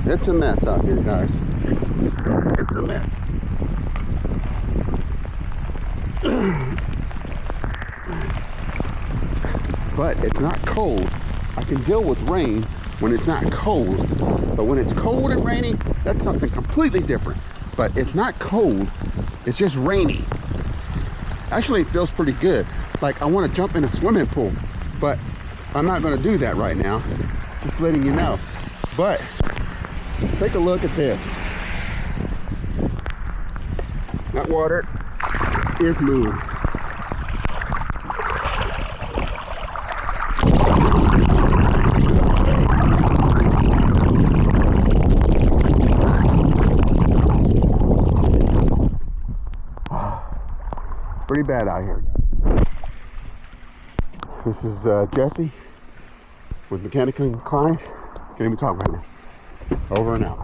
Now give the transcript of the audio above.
It's a mess out here, guys. It's a mess. But it's not cold. I can deal with rain when it's not cold. But when it's cold and rainy, that's something completely different. But it's not cold, it's just rainy. Actually, it feels pretty good. Like I want to jump in a swimming pool, but I'm not going to do that right now. Just letting you know. But take a look at this. That water is moving. Pretty bad out here, guys. This is Jesse with Mechanically Inclined. Can't even talk right now. Over and out.